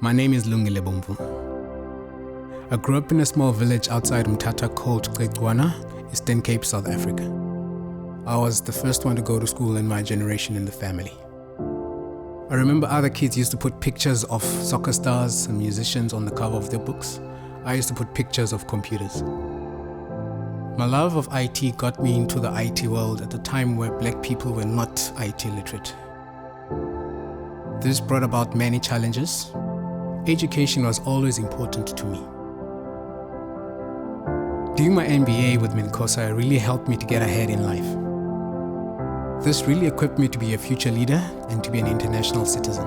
My name is Lungile Bomvu. I grew up in a small village outside Mthatha called Qeqwana, Eastern Cape, South Africa. I was the first one to go to school in my generation in the family. I remember other kids used to put pictures of soccer stars and musicians on the cover of their books. I used to put pictures of computers. My love of IT got me into the IT world at a time where black people were not IT literate. This brought about many challenges. Education was always important to me. Doing my MBA with MANCOSA really helped me to get ahead in life. This really equipped me to be a future leader and to be an international citizen.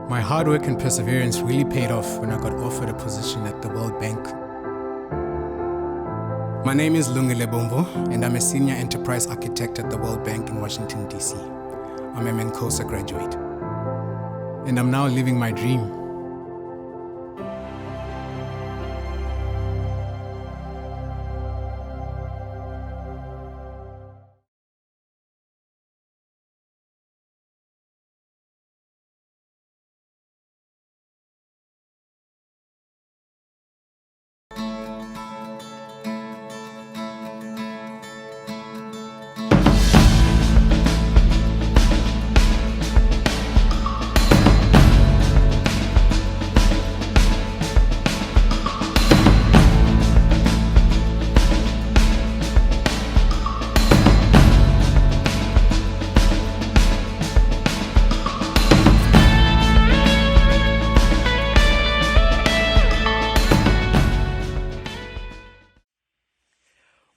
My hard work and perseverance really paid off when I got offered a position at the World Bank. My name is Lungile Bomvu, and I'm a senior enterprise architect at the World Bank in Washington, D.C. I'm a MANCOSA graduate, and I'm now living my dream.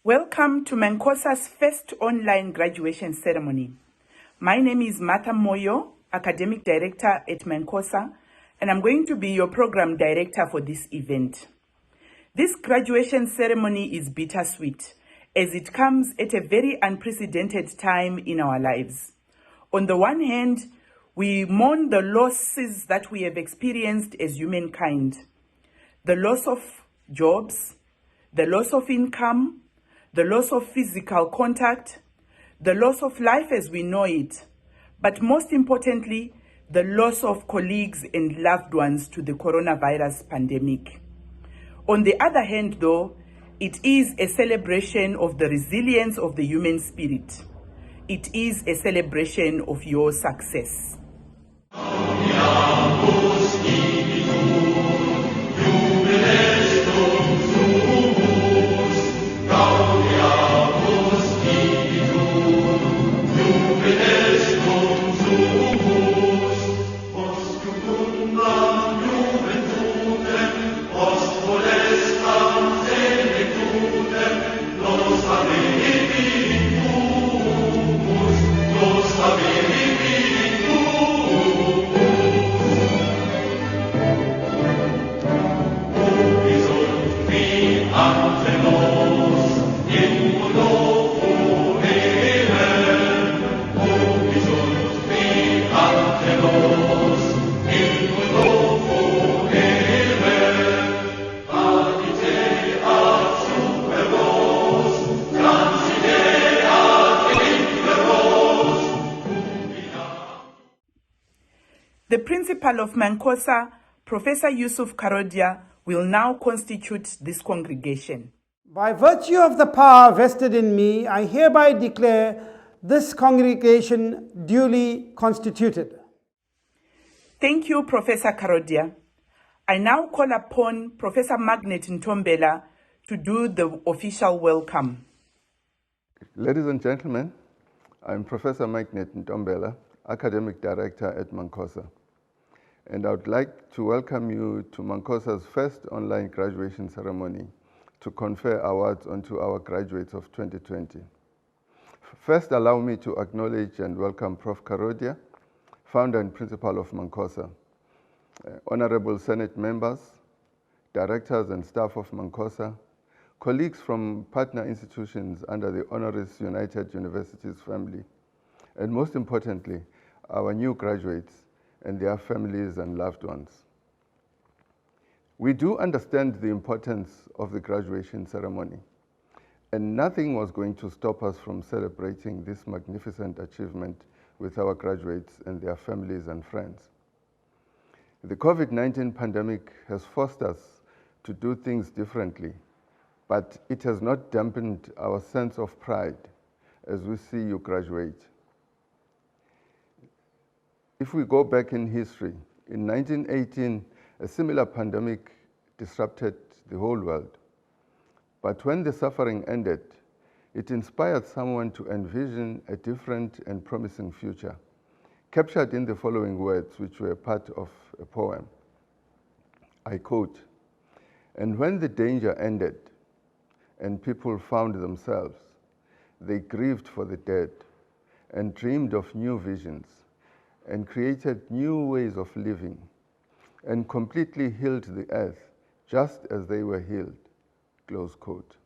Welcome to MANCOSA's first online graduation ceremony. My name is Martha Moyo, Academic Director at MANCOSA, and I'm going to be your Program Director for this event. This graduation ceremony is bittersweet, as it comes at a very unprecedented time in our lives. On the one hand, we mourn the losses that we have experienced as humankind. The loss of jobs, the loss of income, the loss of physical contact, the loss of life as we know it, but most importantly, the loss of colleagues and loved ones to the coronavirus pandemic. On the other hand, though, it is a celebration of the resilience of the human spirit. It is a celebration of your success. The principal of MANCOSA, Professor Yusuf Karodia, will now constitute this congregation. By virtue of the power vested in me, I hereby declare this congregation duly constituted. Thank you, Professor Karodia. I now call upon Professor Magnet Ntombela to do the official welcome. Ladies and gentlemen, I'm Professor Magnet Ntombela, Academic Director at MANCOSA, and I would like to welcome you to MANCOSA's first online graduation ceremony to confer awards onto our graduates of 2020. First, allow me to acknowledge and welcome Prof. Karodia, founder and principal of MANCOSA, honorable Senate members, directors and staff of MANCOSA, colleagues from partner institutions under the Honoris United Universities family, and most importantly, our new graduates and their families and loved ones. We do understand the importance of the graduation ceremony, and nothing was going to stop us from celebrating this magnificent achievement with our graduates and their families and friends. The COVID-19 pandemic has forced us to do things differently, but it has not dampened our sense of pride as we see you graduate. If we go back in history, in 1918, a similar pandemic disrupted the whole world. But when the suffering ended, it inspired someone to envision a different and promising future, captured in the following words, which were part of a poem. I quote, "And when the danger ended and people found themselves, they grieved for the dead and dreamed of new visions and created new ways of living and completely healed the earth just as they were healed." Close quote.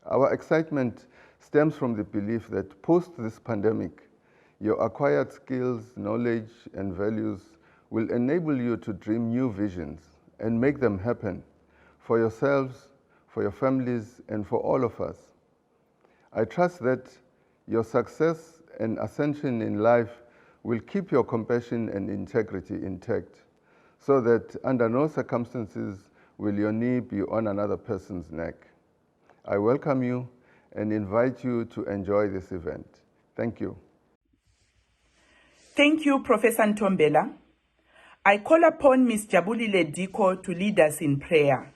Our excitement stems from the belief that post this pandemic, your acquired skills, knowledge, and values will enable you to dream new visions and make them happen for yourselves, for your families, and for all of us. I trust that your success and ascension in life will keep your compassion and integrity intact, so that under no circumstances will your knee be on another person's neck. I welcome you and invite you to enjoy this event. Thank you. Thank you, Professor Ntombela. I call upon Ms. Jabulile Diko to lead us in prayer.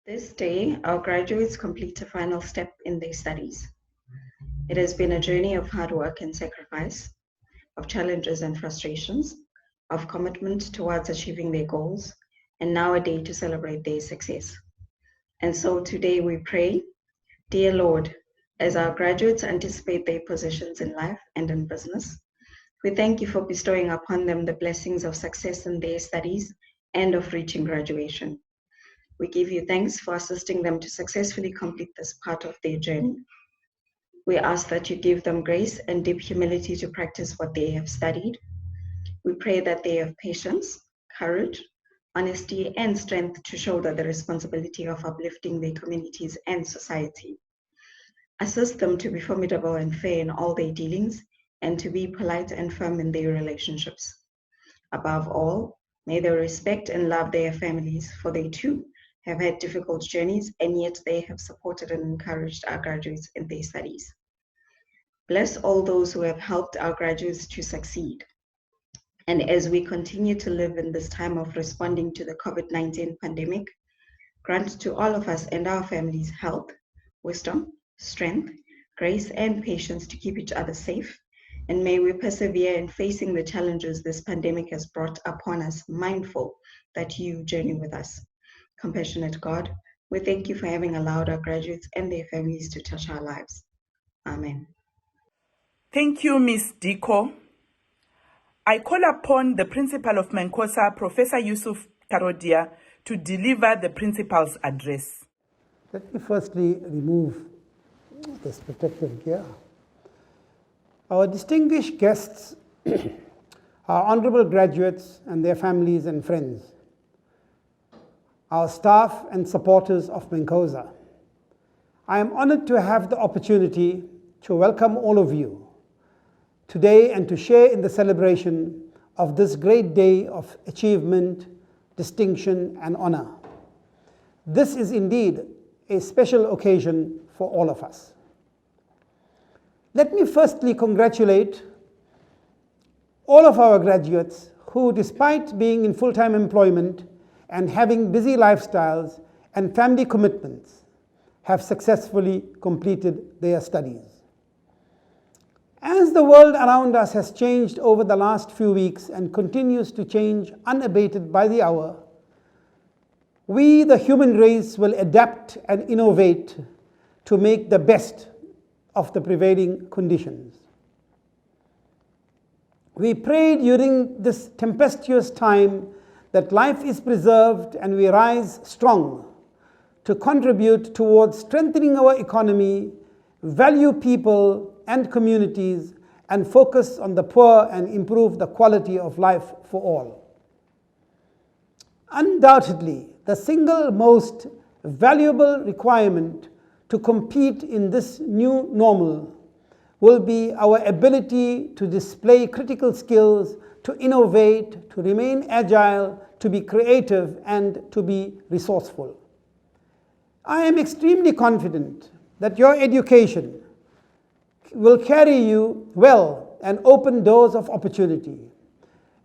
This day, our graduates complete a final step in their studies. It has been a journey of hard work and sacrifice, of challenges and frustrations, of commitment towards achieving their goals, and now a day to celebrate their success. And so today we pray, dear Lord, as our graduates anticipate their positions in life and in business, we thank you for bestowing upon them the blessings of success in their studies and of reaching graduation. We give you thanks for assisting them to successfully complete this part of their journey. We ask that you give them grace and deep humility to practice what they have studied. We pray that they have patience, courage, honesty, and strength to shoulder the responsibility of uplifting their communities and society. Assist them to be formidable and fair in all their dealings, and to be polite and firm in their relationships. Above all, may they respect and love their families, for they too have had difficult journeys, and yet they have supported and encouraged our graduates in their studies. Bless all those who have helped our graduates to succeed. And as we continue to live in this time of responding to the COVID-19 pandemic, grant to all of us and our families health, wisdom, strength, grace, and patience to keep each other safe. And may we persevere in facing the challenges this pandemic has brought upon us, mindful that you journey with us. Compassionate God, we thank you for having allowed our graduates and their families to touch our lives. Amen. Thank you, Ms. Diko. I call upon the Principal of MANCOSA, Professor Yusuf Karodia, to deliver the Principal's address. Let me firstly remove this protective gear. Our distinguished guests, our honorable graduates and their families and friends, our staff and supporters of MANCOSA, I am honored to have the opportunity to welcome all of you today and to share in the celebration of this great day of achievement, distinction, and honor. This is indeed a special occasion for all of us. Let me firstly congratulate all of our graduates who, despite being in full-time employment and having busy lifestyles and family commitments, have successfully completed their studies. As the world around us has changed over the last few weeks and continues to change unabated by the hour, we, the human race, will adapt and innovate to make the best of the prevailing conditions. We pray during this tempestuous time that life is preserved and we rise strong to contribute towards strengthening our economy, value people and communities, and focus on the poor and improve the quality of life for all. Undoubtedly, the single most valuable requirement to compete in this new normal will be our ability to display critical skills to innovate, to remain agile, to be creative, and to be resourceful. I am extremely confident that your education will carry you well and open doors of opportunity.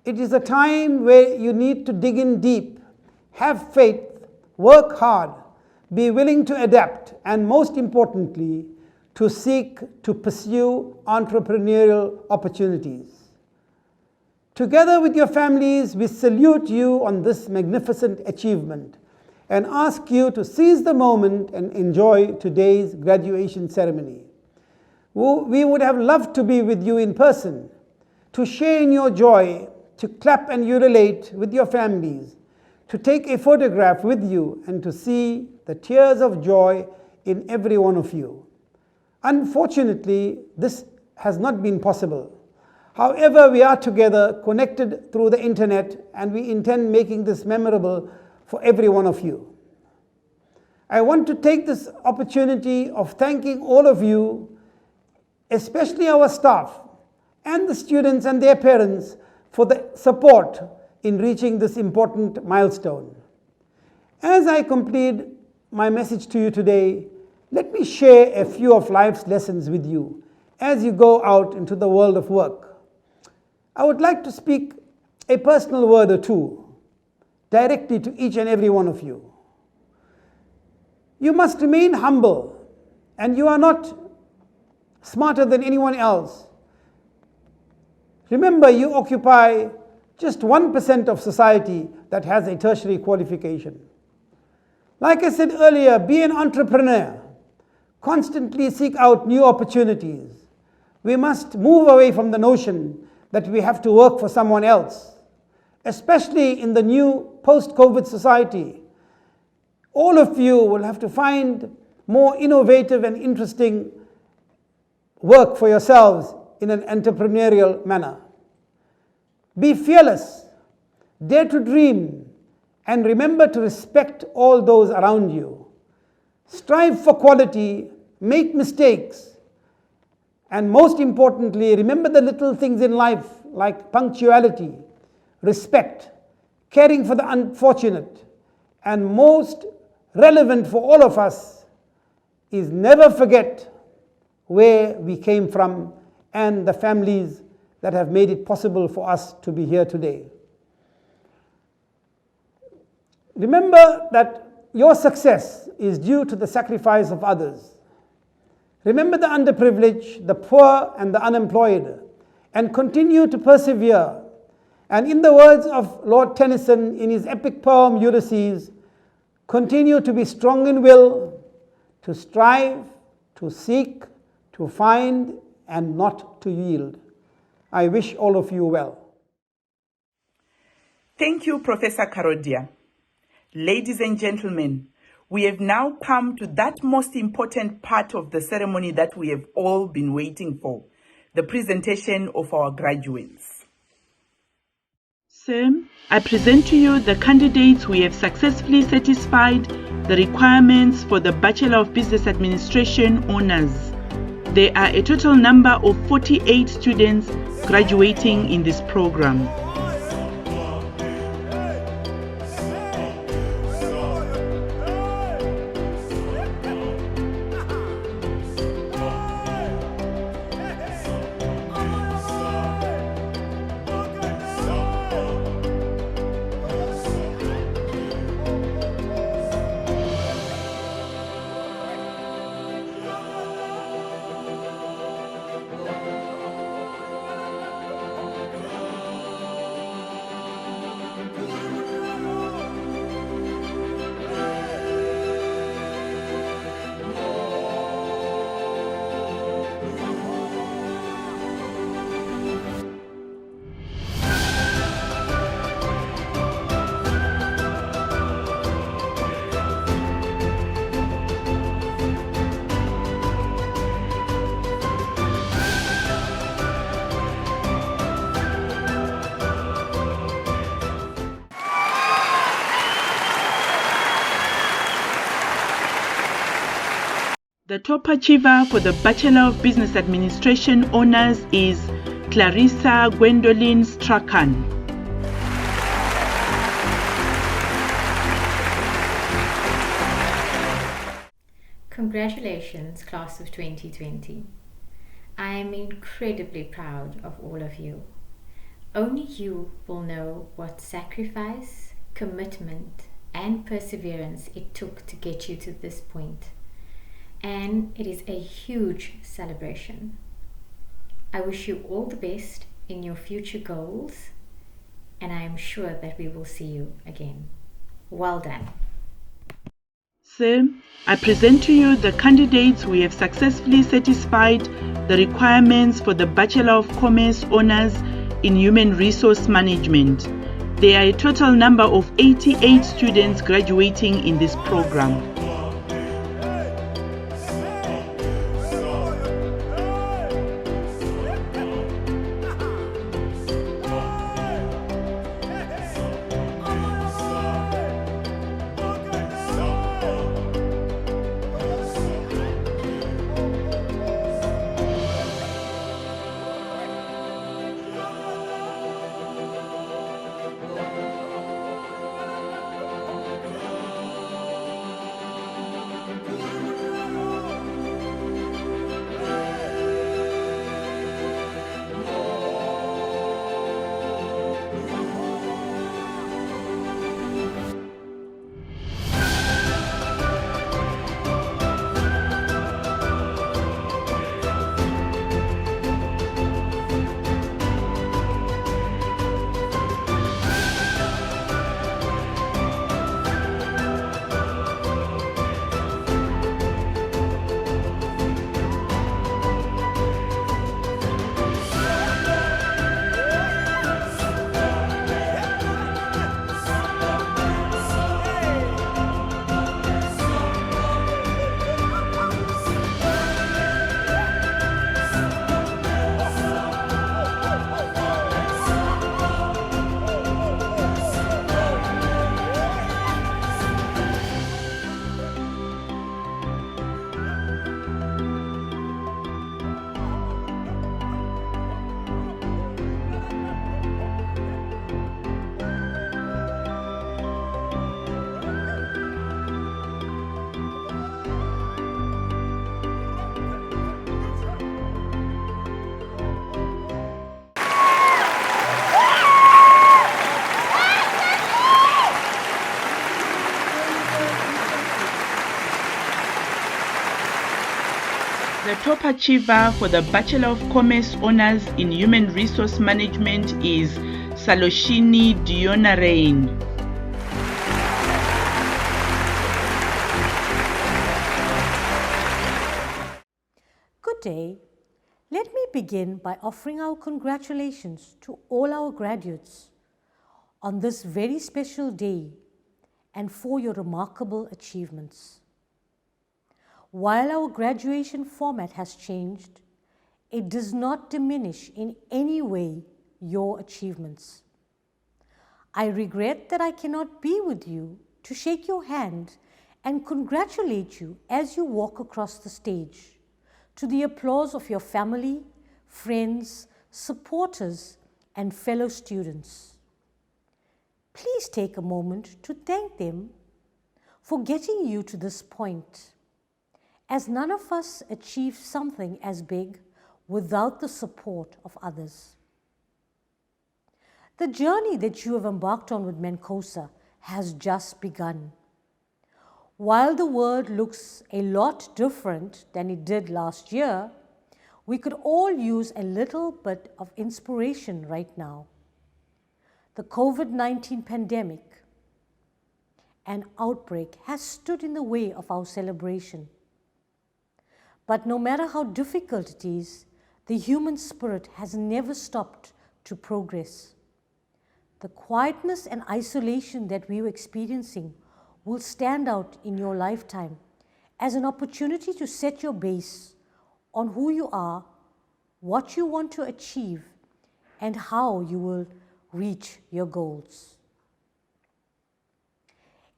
It is a time where you need to dig in deep, have faith, work hard, be willing to adapt, and most importantly, to seek to pursue entrepreneurial opportunities. Together with your families, we salute you on this magnificent achievement and ask you to seize the moment and enjoy today's graduation ceremony. We would have loved to be with you in person, to share in your joy, to clap and ululate with your families, to take a photograph with you, and to see the tears of joy in every one of you. Unfortunately, this has not been possible. However, we are together, connected through the internet, and we intend making this memorable for every one of you. I want to take this opportunity of thanking all of you, especially our staff and the students and their parents, for the support in reaching this important milestone. As I complete my message to you today, let me share a few of life's lessons with you as you go out into the world of work. I would like to speak a personal word or two directly to each and every one of you. You must remain humble, and you are not smarter than anyone else. Remember, you occupy just 1% of society that has a tertiary qualification. Like I said earlier, be an entrepreneur. Constantly seek out new opportunities. We must move away from the notion that we have to work for someone else, especially in the new post-COVID society. All of you will have to find more innovative and interesting work for yourselves in an entrepreneurial manner. Be fearless, dare to dream, and remember to respect all those around you. Strive for quality, make mistakes, and most importantly, remember the little things in life like punctuality, respect, caring for the unfortunate, and most relevant for all of us is never forget where we came from and the families that have made it possible for us to be here today. Remember that your success is due to the sacrifice of others. Remember the underprivileged, the poor, and the unemployed, and continue to persevere. And in the words of Lord Tennyson in his epic poem Ulysses, continue to be strong in will, to strive, to seek, to find, and not to yield. I wish all of you well. Thank you, Professor Karodia. Ladies and gentlemen, we have now come to that most important part of the ceremony that we have all been waiting for, the presentation of our graduates. Sir, I present to you the candidates who have successfully satisfied the requirements for the Bachelor of Business Administration honors. There are a total number of 48 students graduating in this program. The top achiever for the Bachelor of Business Administration honors is Clarissa Gwendolyn Strachan. Congratulations, class of 2020. I am incredibly proud of all of you. Only you will know what sacrifice, commitment, and perseverance it took to get you to this point. And it is a huge celebration. I wish you all the best in your future goals, and I am sure that we will see you again. Well done. Sir, I present to you the candidates who have successfully satisfied the requirements for the Bachelor of Commerce Honours in Human Resource Management. There are a total number of 88 students graduating in this program. The top achiever for the Bachelor of Commerce Honours in Human Resource Management is Saloshini Dionarain. Good day. Let me begin by offering our congratulations to all our graduates on this very special day and for your remarkable achievements. While our graduation format has changed, it does not diminish in any way your achievements. I regret that I cannot be with you to shake your hand and congratulate you as you walk across the stage to the applause of your family, friends, supporters, and fellow students. Please take a moment to thank them for getting you to this point, as none of us achieve something as big without the support of others. The journey that you have embarked on with MANCOSA has just begun. While the world looks a lot different than it did last year, we could all use a little bit of inspiration right now. The COVID-19 pandemic and outbreak has stood in the way of our celebration. But no matter how difficult it is, the human spirit has never stopped to progress. The quietness and isolation that we were experiencing will stand out in your lifetime as an opportunity to set your base on who you are, what you want to achieve, and how you will reach your goals.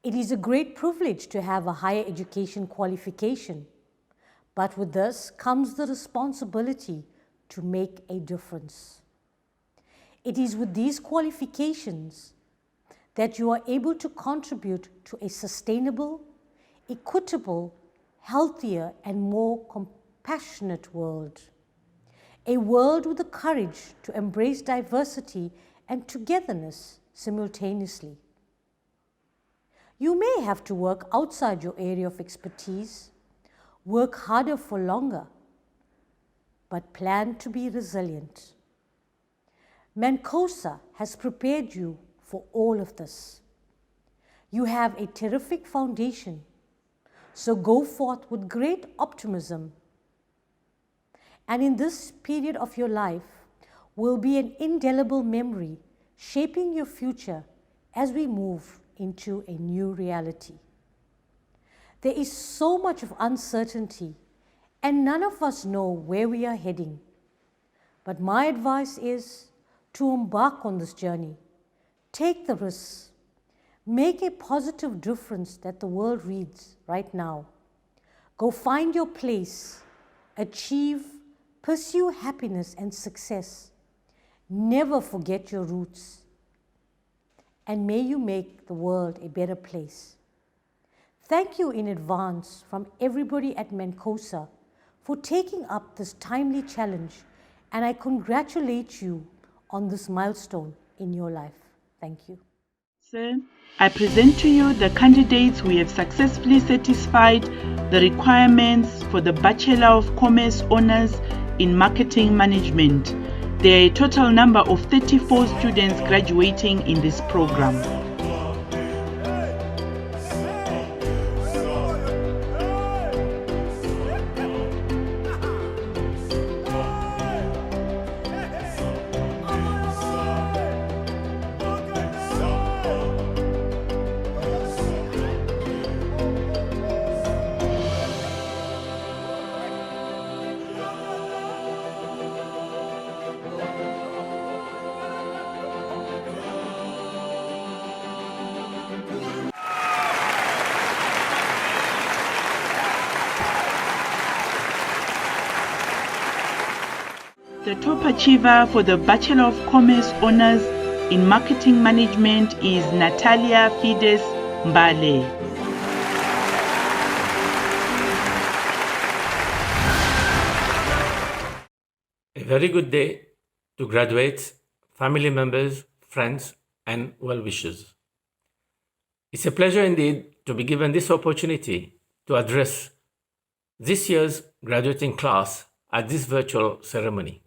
It is a great privilege to have a higher education qualification, but with this comes the responsibility to make a difference. It is with these qualifications that you are able to contribute to a sustainable, equitable, healthier, and more compassionate world. A world with the courage to embrace diversity and togetherness simultaneously. You may have to work outside your area of expertise, work harder for longer, but plan to be resilient. MANCOSA has prepared you for all of this. You have a terrific foundation, so go forth with great optimism. And in this period of your life will be an indelible memory shaping your future as we move into a new reality. There is so much of uncertainty, and none of us know where we are heading. But my advice is to embark on this journey. Take the risks. Make a positive difference that the world reads right now. Go find your place. Achieve, pursue happiness and success. Never forget your roots. And may you make the world a better place. Thank you in advance from everybody at MANCOSA for taking up this timely challenge, and I congratulate you on this milestone in your life. Thank you. Sir, I present to you the candidates who have successfully satisfied the requirements for the Bachelor of Commerce Honours in Marketing Management. There are a total number of 34 students graduating in this program. The top achiever for the Bachelor of Commerce Honours in Marketing Management is Natalia Fides Mbale. A very good day to graduates, family members, friends, and well-wishers. It's a pleasure indeed to be given this opportunity to address this year's graduating class at this virtual ceremony,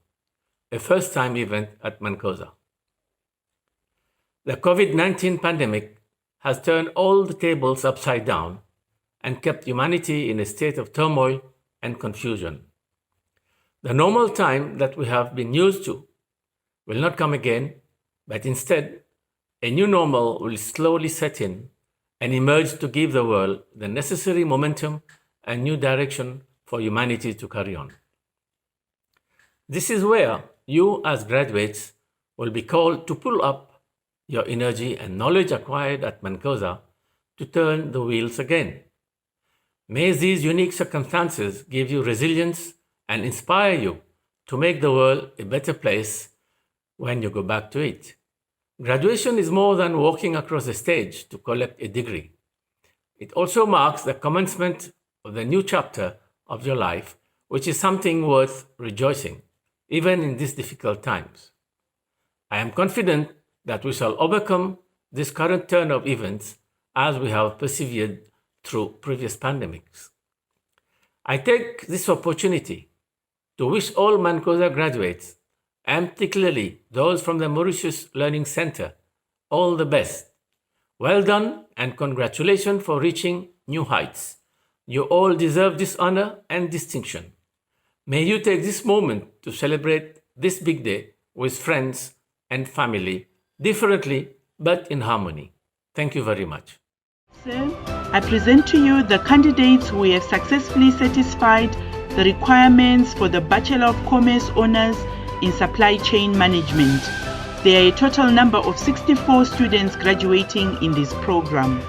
a first-time event at MANCOSA. The COVID-19 pandemic has turned all the tables upside down and kept humanity in a state of turmoil and confusion. The normal time that we have been used to will not come again, but instead, a new normal will slowly set in and emerge to give the world the necessary momentum and new direction for humanity to carry on. This is where you as graduates will be called to pull up your energy and knowledge acquired at MANCOSA to turn the wheels again. May these unique circumstances give you resilience and inspire you to make the world a better place when you go back to it. Graduation is more than walking across the stage to collect a degree. It also marks the commencement of the new chapter of your life, which is something worth rejoicing, even in these difficult times. I am confident that we shall overcome this current turn of events as we have persevered through previous pandemics. I take this opportunity to wish all MANCOSA graduates, and particularly those from the Mauritius Learning Center, all the best. Well done and congratulations for reaching new heights. You all deserve this honor and distinction. May you take this moment to celebrate this big day with friends and family, differently but in harmony. Thank you very much. Sir, I present to you the candidates who have successfully satisfied the requirements for the Bachelor of Commerce Honours in Supply Chain Management. There are a total number of 64 students graduating in this program.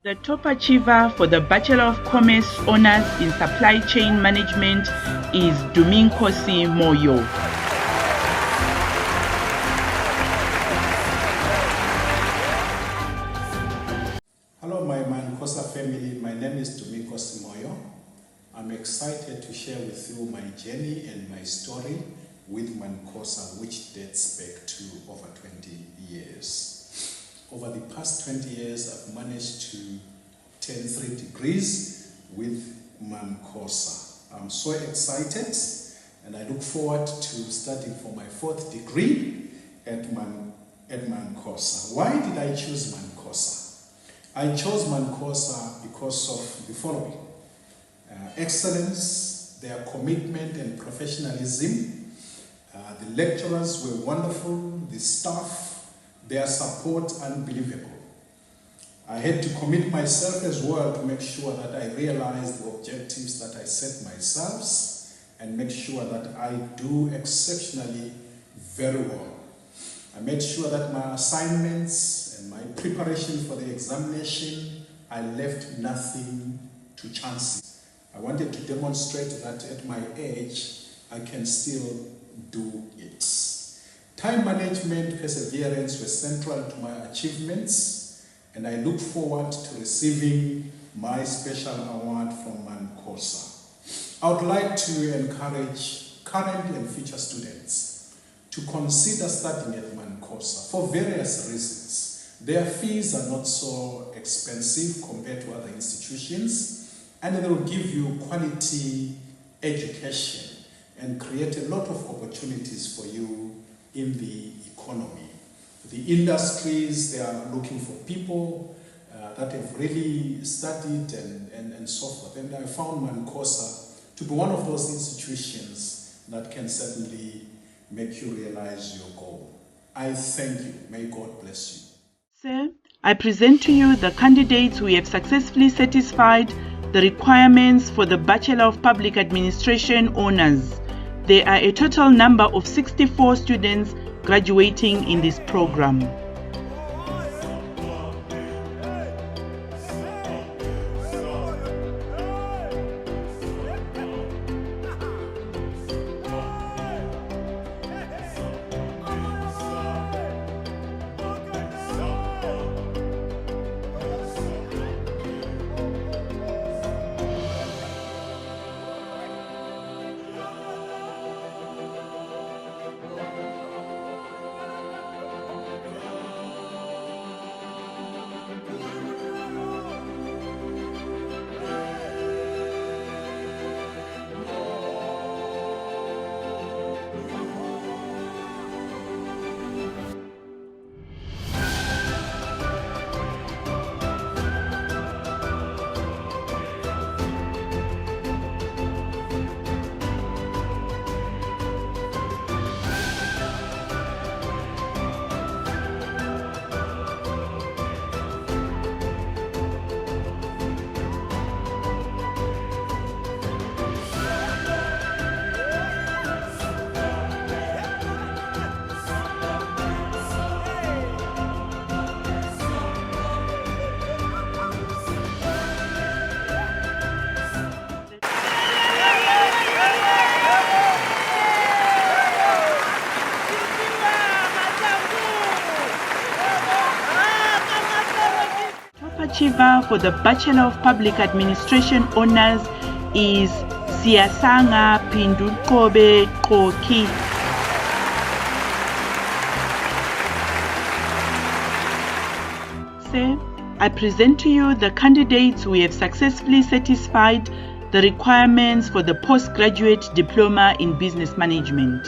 The top achiever for the Bachelor of Commerce Honours in Supply Chain Management is MANCOSA Moyo. Hello, my MANCOSA family. My name is MANCOSA Moyo. I'm excited to share with you my journey and my story with MANCOSA, which dates back to over 20 years. Over the past 20 years, I've managed to obtain 3 degrees with MANCOSA. I'm so excited, and I look forward to studying for my 4th degree at MANCOSA. Why did I choose MANCOSA? I chose MANCOSA because of the following. Excellence, their commitment and professionalism. The lecturers were wonderful, the staff, their support unbelievable. I had to commit myself as well to make sure that I realize the objectives that I set myself and make sure that I do exceptionally very well. I made sure that my assignments and my preparation for the examination, I left nothing to chances. I wanted to demonstrate that at my age, I can still do it. Time management, perseverance were central to my achievements, and I look forward to receiving my special award from MANCOSA. I would like to encourage current and future students to consider studying at MANCOSA for various reasons. Their fees are not so expensive compared to other institutions, and they will give you quality education and create a lot of opportunities for you in the economy. The industries, they are looking for people that have really studied and so forth. And I found MANCOSA to be one of those institutions that can certainly make you realize your goal. I thank you. May God bless you. Sir, I present to you the candidates who have successfully satisfied the requirements for the Bachelor of Public Administration Honours. There are a total number of 64 students graduating in this program. Achiever for the Bachelor of Public Administration Honours is Siyasanga Pindulkobe Koki. Sir, I present to you the candidates who have successfully satisfied the requirements for the postgraduate diploma in business management.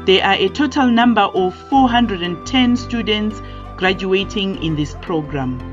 There are a total number of 410 students graduating in this program.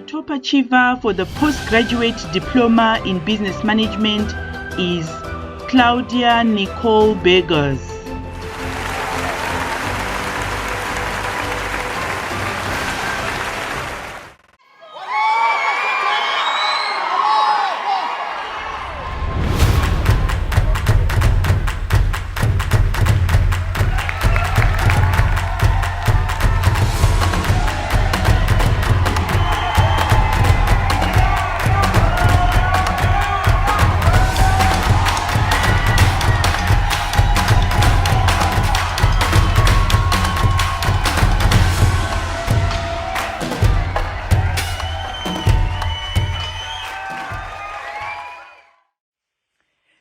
top achiever for the postgraduate diploma in business management is Claudia Nicole Beggars.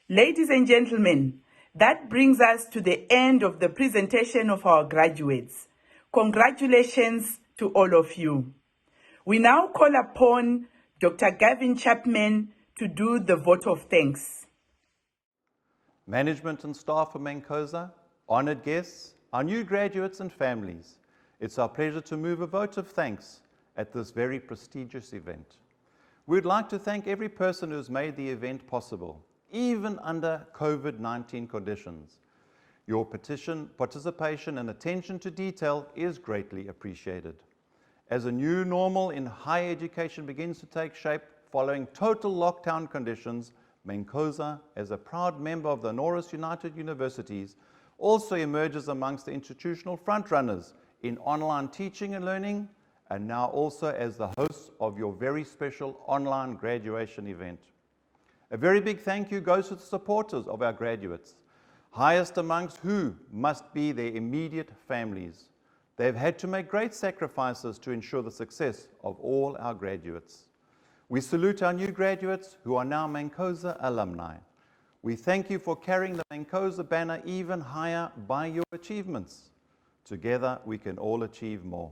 Ladies and gentlemen, that brings us to the end of the presentation of our graduates. Congratulations to all of you. We now call upon Dr. Gavin Chapman to do the vote of thanks. Management and staff of MANCOSA, honored guests, our new graduates and families, it's our pleasure to move a vote of thanks at this very prestigious event. We'd like to thank every person who has made the event possible, even under COVID-19 conditions. Your participation and attention to detail is greatly appreciated. As a new normal in higher education begins to take shape following total lockdown conditions, MANCOSA, as a proud member of the Norris United Universities, also emerges amongst the institutional frontrunners in online teaching and learning, and now also as the host of your very special online graduation event. A very big thank you goes to the supporters of our graduates, highest amongst who must be their immediate families. They've had to make great sacrifices to ensure the success of all our graduates. We salute our new graduates who are now MANCOSA alumni. We thank you for carrying the MANCOSA banner even higher by your achievements. Together we can all achieve more.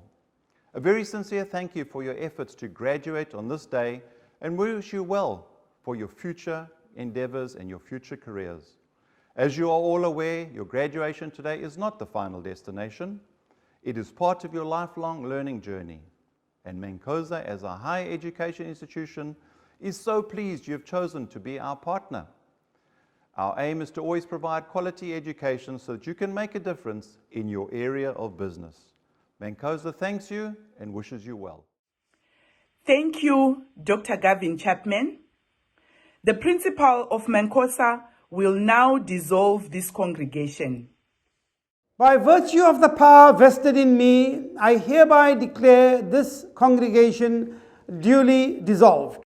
A very sincere thank you for your efforts to graduate on this day, and we wish you well for your future endeavors and your future careers. As you are all aware, your graduation today is not the final destination. It is part of your lifelong learning journey. And MANCOSA, as a higher education institution, is so pleased you have chosen to be our partner. Our aim is to always provide quality education so that you can make a difference in your area of business. MANCOSA thanks you and wishes you well. Thank you, Dr. Gavin Chapman. The principal of MANCOSA will now dissolve this congregation. By virtue of the power vested in me, I hereby declare this congregation duly dissolved.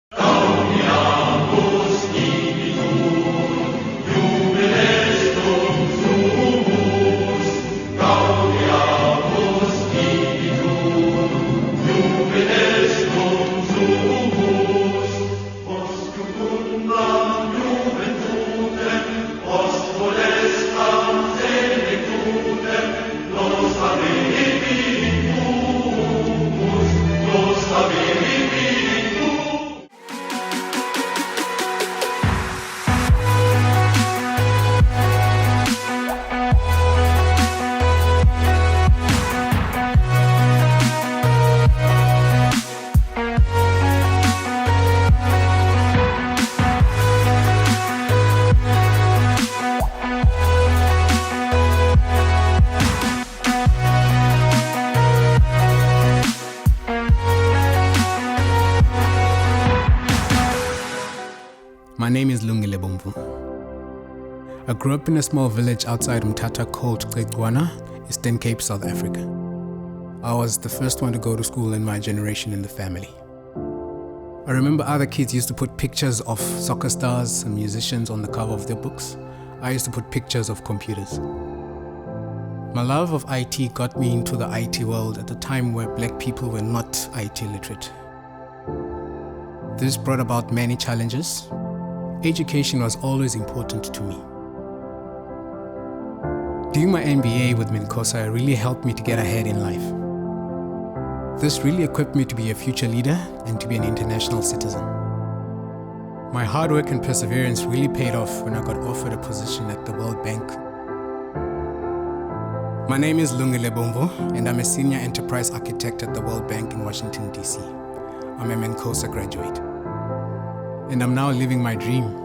My name is Lungile Bomvu. I grew up in a small village outside Mthatha Coast, Qegwana, Eastern Cape, South Africa. I was the first one to go to school in my generation in the family. I remember other kids used to put pictures of soccer stars and musicians on the cover of their books. I used to put pictures of computers. My love of IT got me into the IT world at a time where black people were not IT literate. This brought about many challenges. Education was always important to me. Doing my MBA with MANCOSA really helped me to get ahead in life. This really equipped me to be a future leader and to be an international citizen. My hard work and perseverance really paid off when I got offered a position at the World Bank. My name is Lungile Bomvu, and I'm a senior enterprise architect at the World Bank in Washington, D.C. I'm a MANCOSA graduate. And I'm now living my dream